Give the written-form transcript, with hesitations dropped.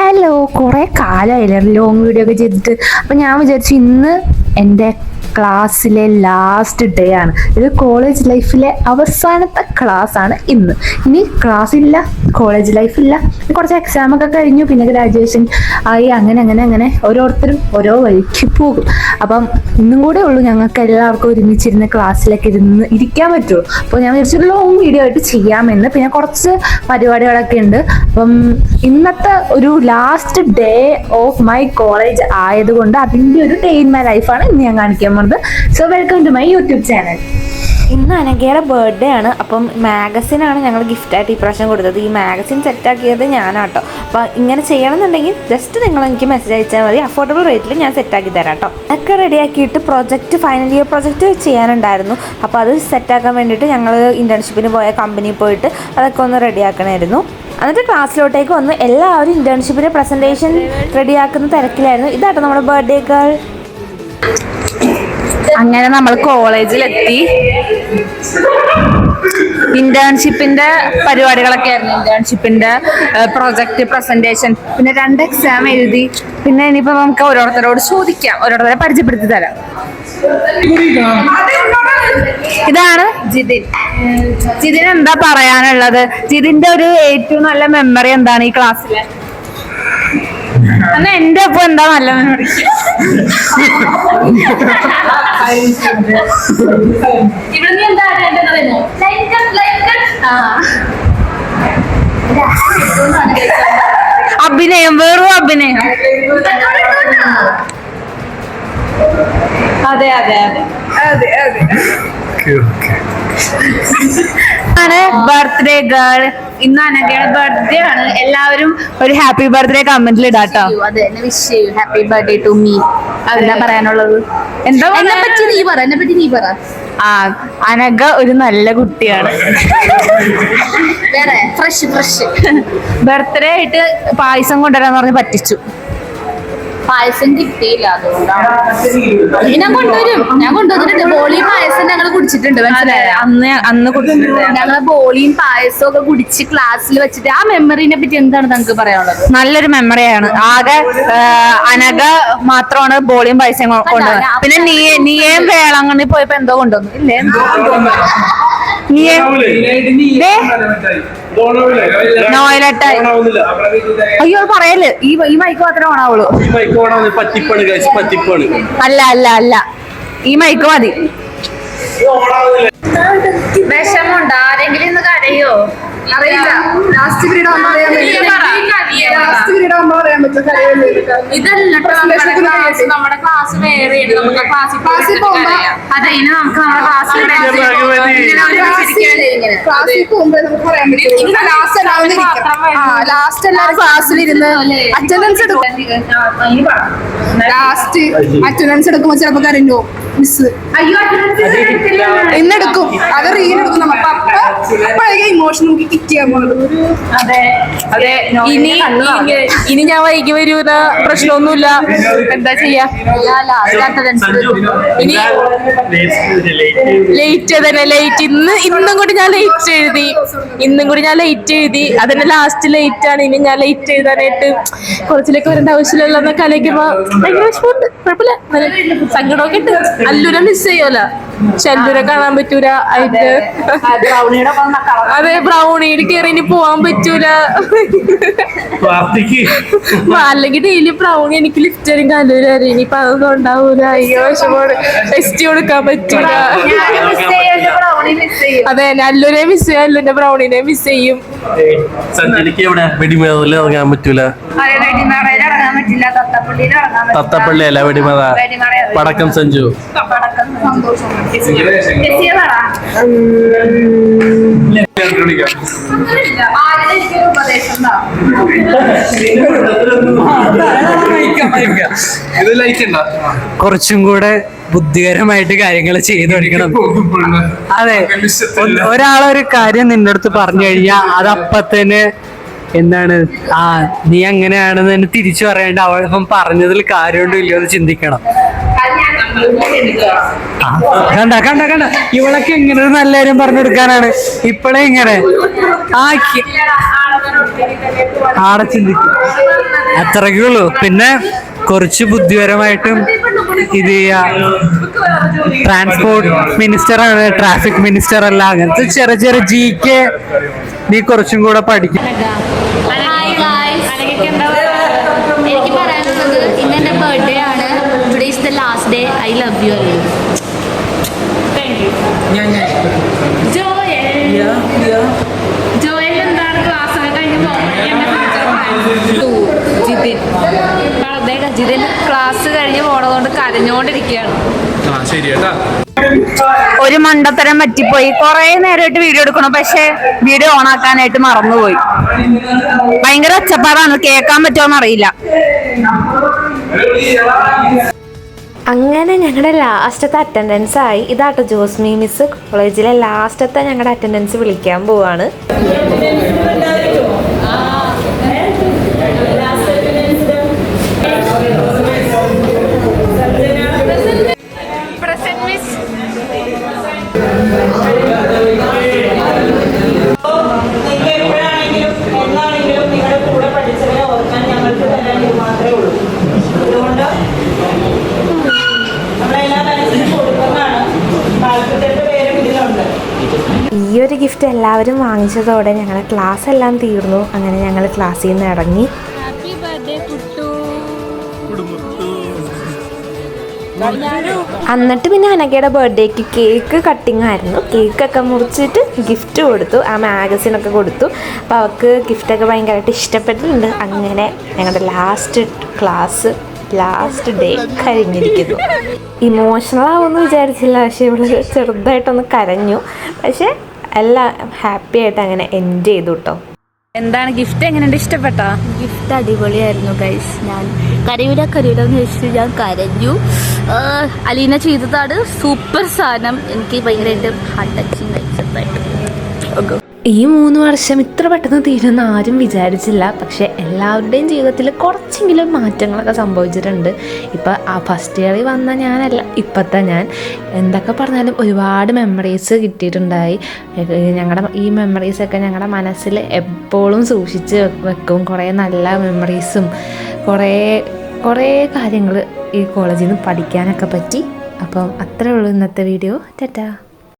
Hello, കുറേ കാലമായില്ലേ long video ഒക്കെ ചെയ്തിട്ട്. അപ്പം ഞാൻ വിചാരിച്ചു ഇന്ന് എൻ്റെ ക്ലാസ്സിലെ ലാസ്റ്റ് ഡേ ആണ്. ഇത് കോളേജ് ലൈഫിലെ അവസാനത്തെ ക്ലാസ് ആണ് ഇന്ന്. ഇനി ക്ലാസ് ഇല്ല, കോളേജ് ലൈഫ് ഇല്ല, കുറച്ച് എക്സാം ഒക്കെ കഴിഞ്ഞു, പിന്നെ ഗ്രാജുവേഷൻ ആയി, അങ്ങനെ അങ്ങനെ അങ്ങനെ ഓരോരുത്തരും ഓരോ വഴിക്ക് പോകും. അപ്പം ഇന്നും കൂടെ ഉള്ളൂ ഞങ്ങൾക്ക് എല്ലാവർക്കും ഒരുമിച്ചിരുന്ന് ക്ലാസ്സിലൊക്കെ ഇരിക്കാൻ പറ്റുള്ളൂ. അപ്പോൾ ഞാൻ വിചാരിച്ചു ലോങ് വീഡിയോ ആയിട്ട് ചെയ്യാമെന്ന്. പിന്നെ കുറച്ച് പരിപാടികളൊക്കെ ഉണ്ട്. അപ്പം ഇന്നത്തെ ഒരു last day of my college ആയതുകൊണ്ട് അതിൻ്റെ ഒരു ഡേ ഇൻ മൈ ലൈഫാണ് ഇന്ന് ഞാൻ കാണിക്കാൻ പോകുന്നത്. So welcome to my YouTube channel. ഇന്ന് അനഘയുടെ ബർത്ത്ഡേ ആണ്. അപ്പം മാഗസിനാണ് ഞങ്ങൾ ഗിഫ്റ്റായിട്ട് ഈ പ്രാവശ്യം കൊടുത്തത്. ഈ മാഗസിൻ സെറ്റാക്കിയത് ഞാനാട്ടോ. അപ്പോൾ ഇങ്ങനെ ചെയ്യണമെന്നുണ്ടെങ്കിൽ ജസ്റ്റ് നിങ്ങൾ എനിക്ക് മെസ്സേജ് അയച്ചാൽ മതി. അഫോർഡബിൾ റേറ്റിൽ ഞാൻ സെറ്റാക്കി തരാം കേട്ടോ. അതൊക്കെ റെഡിയാക്കിയിട്ട് ഫൈനൽ ഇയർ പ്രൊജക്റ്റ് ചെയ്യാനുണ്ടായിരുന്നു. അപ്പോൾ അത് സെറ്റാക്കാൻ വേണ്ടിയിട്ട് ഞങ്ങൾ ഇൻറ്റേൺഷിപ്പിന് പോയ കമ്പനിയിൽ പോയിട്ട് അതൊക്കെ ഒന്ന് റെഡിയാക്കണമായിരുന്നു. എന്നിട്ട് ക്ലാസ്സിലോട്ടേക്ക് വന്ന് എല്ലാവരും ഇൻറ്റേൺഷിപ്പിൻ്റെ പ്രസൻറ്റേഷൻ റെഡിയാക്കുന്ന തിരക്കിലായിരുന്നു. ഇതാട്ടോ നമ്മുടെ ബർത്ത്ഡേ ഗേൾ. അങ്ങനെ നമ്മൾ കോളേജിലെത്തി. ഇന്റേൺഷിപ്പിന്റെ പരിപാടികളൊക്കെ ആയിരുന്നു. ഇന്റേൺഷിപ്പിന്റെ പ്രൊജക്ട് പ്രസന്റേഷൻ, പിന്നെ 2 എക്സാം എഴുതി. പിന്നെ ഇനിയിപ്പോ നമുക്ക് ഓരോരുത്തരോട് ചോദിക്കാം, ഓരോരുത്തരെ പരിചയപ്പെടുത്തി തരാം. ഇതാണ് ജിതിൻ. ജിതിൻ എന്താ പറയാനുള്ളത്? ജിതിന്റെ ഒരു ഏറ്റവും നല്ല മെമ്മറി എന്താണ് ഈ ക്ലാസ്സിലെ? എന്നാ എന്റെ ഒപ്പം എന്താ നല്ല മെമ്മറി? അഭിനയം, വെറും അഭിനയം. അതെ അതെ അതെ അതെ അതെ ആണ് ബർത്ത്ഡേ ഗേൾ. ഇന്ന് അനഘയുടെ ബർത്ത്ഡേ ആണ്. എല്ലാവരും ഒരു ഹാപ്പി ബർത്ത്ഡേ കമന്റിൽ ഇടാട്ടോ. അതെ, എന്നെ വിഷ് ചെയ്യൂ. Happy birthday to me. എന്താ പറയാനുള്ളത്? എന്താ എന്നെ പറ്റി നീ പറ. ആ, അനഘ ഒരു നല്ല കുട്ടിയാണ്. വേറെ ഫ്രഷ് ബർത്ത്ഡേ ആയിട്ട് പായസം കൊണ്ടുവരാന്ന് പറഞ്ഞ് പറ്റിച്ചു. പായസം കിട്ടിയില്ല, അതുകൊണ്ടാണ്. ഞാൻ കൊണ്ടുവന്നിട്ടുണ്ട്. ബോളിയും പായസം ഞങ്ങൾ കുടിച്ചിട്ടുണ്ട്, മനസ്സിലായോ? അന്ന് കുടിച്ചിട്ടുണ്ട്. ഞങ്ങള് ബോളിയും പായസവും ഒക്കെ കുടിച്ച് ക്ലാസ്സിൽ വെച്ചിട്ട്. ആ മെമ്മറിനെ പറ്റി എന്താണ് നിങ്ങൾക്ക് പറയാനുള്ളത്? നല്ലൊരു മെമ്മറിയാണ്. ആകെ അനഘ മാത്രമാണ് ബോളിയും പായസം കൊണ്ടുവന്നത്. പിന്നെ നീയേം വേളാങ്കണ്ണി പോയപ്പോ എന്തോ കൊണ്ടുവന്നു ഇല്ലേ? നോയിലട്ടായി. അയ്യോ പറയല്. ഈ മൈക്ക് മാത്രമേ ഓണാവുള്ളൂ. അല്ല അല്ല അല്ല, ഈ മൈക്ക് മതി. വിഷമുണ്ട്? ആരെങ്കിലും ഇന്ന് കരയോ? അറിയില്ല. ലാസ്റ്റ് പീരീഡ് ആകുമ്പോൾ പറയാൻ നമ്മുടെ ക്ലാസ് വേറെ ക്ലാസ്സിൽ പോകുമ്പോ അതെ, ഇനി നമുക്ക് നമ്മുടെ ക്ലാസ്സിൽ പോകുമ്പോ നമുക്ക് പറയാൻ പറ്റും. ലാസ്റ്റ് എല്ലാവരും ക്ലാസ്സിലിരുന്ന് അറ്റൻഡൻസ് എടുക്കുമ്പോ ചിലപ്പോ കരഞ്ഞോ മിസ്? ഇന്നെടുക്കും, അത് റീലെടുക്കും. നമുക്ക് അപ്പോഴേക്കും ഇമോഷൻ നമുക്ക് കിക്ക് ചെയ്യാൻ പോകുന്നത്. ഇനി ഞാൻ വൈകി വരൂല, പ്രശ്നമൊന്നുമില്ല. എന്താ ചെയ്യാ? ഇനി ലേറ്റ് തന്നെ. ലേറ്റ് ഇന്നും കൂടി ഞാൻ ലേറ്റ് എഴുതി. അതന്നെ ലാസ്റ്റ് ലേറ്റ് ആണ്. ഇനി ഞാൻ ലേറ്റ് എഴുതാനായിട്ട് കുറച്ചിലേക്ക് വരേണ്ട ആവശ്യമില്ലല്ലോ എന്നൊക്കെ ആലോചിക്കുമ്പോ ഭയങ്കര വിഷമമുണ്ട്. കുഴപ്പമില്ല, സങ്കടമൊക്കെ ഉണ്ട്. അല്ലൂരെ മിസ് ചെയ്യോല, ചെല്ലൂരെ കാണാൻ പറ്റൂല ആയിട്ട്. അതെ, ബ്രൗണിയുടെ കയറി ഇനി പോവാൻ പറ്റൂല. അല്ലെങ്കിൽ ഡെയിലി ബ്രൗണി എനിക്ക് ലിഫ്റ്റ് വരും കല്ലൂര്. ഇനിയിപ്പൊ അതൊന്നും ഉണ്ടാവൂല. അയ്യോ വിഷമോട്. ടെസ്റ്റ് കൊടുക്കാൻ പറ്റൂല. അതെ, നല്ലൂരെ മിസ് ചെയ്യും, അല്ലുന്റെ ബ്രൗണിനെ മിസ് ചെയ്യും. ഇറങ്ങാൻ പറ്റൂല. തത്തപ്പള്ളി അല്ല, വെടിമത പടക്കം സഞ്ജു. കുറച്ചും കൂടെ ബുദ്ധിപരമായിട്ട് കാര്യങ്ങൾ ചെയ്തു പഠിക്കണം. അതെ, ഒരാളൊരു കാര്യം നിന്റെ അടുത്ത് പറഞ്ഞു കഴിഞ്ഞാൽ അതപ്പത്തന്നെ എന്താണ്, നീ അങ്ങനെയാണെന്ന് തന്നെ തിരിച്ചു പറയേണ്ട. അവളിപ്പം പറഞ്ഞതിൽ കാര്യമുണ്ടോ ഇല്ലയോ എന്ന് ചിന്തിക്കണം. കണ്ട കണ്ട കണ്ട ഇവളൊക്കെ ഇങ്ങനെ ഒരു നല്ല കാര്യം പറഞ്ഞു കൊടുക്കാനാണ് ഇപ്പഴേ ഇങ്ങനെ ആടെ ചിന്തിക്കും. അത്രയ്ക്കേ ഉള്ളൂ. പിന്നെ കുറച്ച് ബുദ്ധിപരമായിട്ടും ഇത് ചെയ്യാ. ട്രാൻസ്പോർട്ട് മിനിസ്റ്റർ ആണ്, ട്രാഫിക് മിനിസ്റ്റർ അല്ല. അങ്ങനത്തെ ചെറിയ ചെറിയ GK നീ കുറച്ചും കൂടെ പഠിക്കും. ഹായ് ഗായ്സ്, എനിക്ക് പറയാനുള്ളത് ഇന്ന് എൻ്റെ ബർത്ത്ഡേ ആണ്. Today is the last day. I love you അല്ലേ. ജോയൽ എന്താണ് ക്ലാസ് കഴിഞ്ഞ് ജിതിൻ ക്ലാസ് കഴിഞ്ഞ് പോണതുകൊണ്ട് കരഞ്ഞോണ്ടിരിക്കുകയാണ്. ഒരു മണ്ടത്തരം പറ്റിപ്പോയി. കുറെ നേരമായിട്ട് വീഡിയോ എടുക്കണം, പക്ഷെ വീഡിയോ ഓൺ ആക്കാനായിട്ട് മറന്നുപോയി. ഭയങ്കര ഒച്ചപ്പാടാണ്, കേൾക്കാൻ പറ്റുമോന്ന് അറിയില്ല. അങ്ങനെ ഞങ്ങളുടെ ലാസ്റ്റത്തെ അറ്റൻഡൻസ് ആയി. ഇതാട്ടോ ജോസ്മി മിസ് കോളേജിലെ ലാസ്റ്റത്തെ ഞങ്ങളുടെ അറ്റൻഡൻസ് വിളിക്കാൻ പോവാണ്. ഈ ഒരു ഗിഫ്റ്റ് എല്ലാവരും വാങ്ങിച്ചതോടെ ഞങ്ങളുടെ ക്ലാസ് എല്ലാം തീർന്നു. അങ്ങനെ ഞങ്ങൾ ക്ലാസ്സിൽ നിന്ന് ഇറങ്ങി. എന്നിട്ട് പിന്നെ അനഘയുടെ ബർത്ത്ഡേക്ക് കേക്ക് കട്ടിങ് ആയിരുന്നു. കേക്കൊക്കെ മുറിച്ചിട്ട് ഗിഫ്റ്റ് കൊടുത്തു, ആ മാഗസിനൊക്കെ കൊടുത്തു. അപ്പോൾ അവൾക്ക് ഗിഫ്റ്റൊക്കെ ഭയങ്കരമായിട്ട് ഇഷ്ടപ്പെട്ടിട്ടുണ്ട്. അങ്ങനെ ഞങ്ങളുടെ ലാസ്റ്റ് ഡേ കഴിഞ്ഞിരിക്കുന്നു. ഇമോഷണൽ ആവുമെന്ന് വിചാരിച്ചില്ല, പക്ഷേ ഇവള് ചെറുതായിട്ടൊന്ന് കരഞ്ഞു. പക്ഷെ എല്ലാം ഹാപ്പി ആയിട്ട് അങ്ങനെ എൻജോയ് ചെയ്തു കേട്ടോ. എന്താണ് ഗിഫ്റ്റ്, എങ്ങനെയുണ്ട്? ഇഷ്ടപ്പെട്ടോ? ഗിഫ്റ്റ് അടിപൊളിയായിരുന്നു ഗൈസ്. ഞാൻ കരയൂലെന്ന് വെച്ചിട്ട് ഞാൻ കരഞ്ഞു. അലീന ചെയ്തതാണ് സൂപ്പർ സാധനം. എനിക്ക് ഭയങ്കരമായിട്ട് ഹാർട്ട് ടച്ചിങ് കഴിച്ചതായിട്ട്. ഈ 3 വർഷം ഇത്ര പെട്ടെന്ന് തീരുമെന്ന് ആരും വിചാരിച്ചില്ല. പക്ഷെ എല്ലാവരുടെയും ജീവിതത്തിൽ കുറച്ചെങ്കിലും മാറ്റങ്ങളൊക്കെ സംഭവിച്ചിട്ടുണ്ട്. ഇപ്പം ആ ഫസ്റ്റ് ഇയറിൽ വന്ന ഞാനല്ല ഇപ്പോഴത്തെ ഞാൻ. എന്തൊക്കെ പറഞ്ഞാലും ഒരുപാട് മെമ്മറീസ് കിട്ടിയിട്ടുണ്ടായി. ഈ മെമ്മറീസൊക്കെ ഞങ്ങളുടെ മനസ്സിൽ എപ്പോഴും സൂക്ഷിച്ച് വെക്കും. കുറേ നല്ല മെമ്മറീസും കുറേ കാര്യങ്ങൾ ഈ കോളേജിൽ നിന്ന് പഠിക്കാനൊക്കെ പറ്റി. അപ്പം അത്രേ ഉള്ളൂ ഇന്നത്തെ വീഡിയോ. ടാറ്റാ.